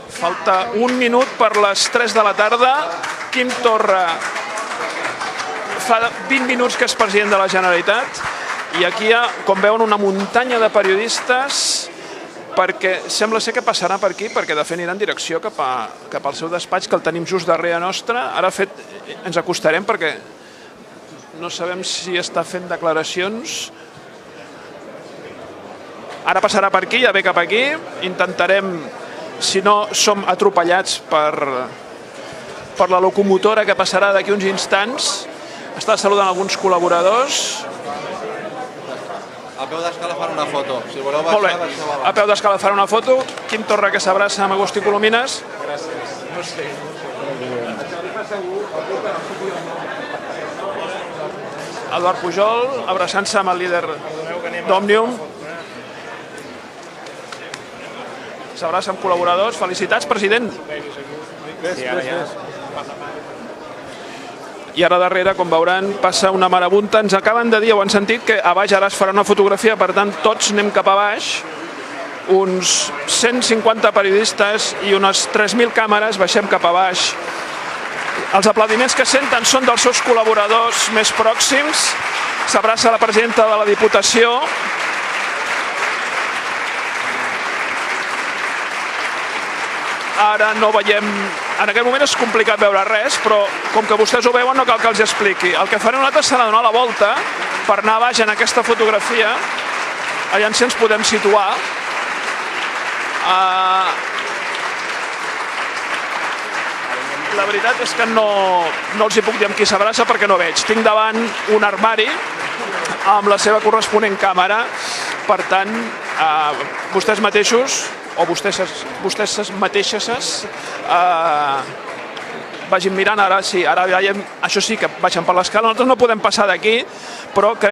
Falta un minut per les 3 de la tarda. Quim Torra fa 20 minuts que és president de la Generalitat i aquí hi ha, com veuen, una muntanya de periodistes perquè sembla ser que passarà per aquí, perquè de fet anirà en direcció cap al seu despatx, que el tenim just darrere nostra. Ara ens acostarem perquè no sabem si està fent declaracions. Ara passarà per aquí, ja ve cap aquí. Intentarem, si no som atropellats per la locomotora que passarà d'aquí uns instants. Està saludant alguns col·laboradors. A peu d'escala fan una foto. Si voleu Molt bé, baixar, a peu d'escala fan una foto. Quim Torra que s'abraça amb Agustí Colomines. Gràcies. No sé. Eduard Pujol, abraçant-se amb el líder d'Òmnium. S'abraça amb col·laboradors. Felicitats, president. I ara darrere, com veuran, passa una marabunta. Ens acaben de dir, ho han sentit, que a baix ara es farà una fotografia, per tant, tots anem cap a baix. Uns 150 periodistes i unes 3.000 càmeres, baixem cap a baix. Els aplaudiments que senten són dels seus col·laboradors més pròxims. S'abraça la presidenta de la Diputació. Ara no veiem... En aquest moment és complicat veure res, però com que vostès ho veuen no cal que els expliqui. El que farem nosaltres serà donar la volta per anar baix en aquesta fotografia. Allà ens podem situar. La veritat és que no els hi puc dir amb qui s'abraça perquè no veig. Tinc davant un armari amb la seva corresponent càmera. Per tant, vostès mateixos o vostès mateixes vagin mirant. Ara sí, ara veiem, això sí que baixen per l'escala. Nosaltres no podem passar d'aquí, però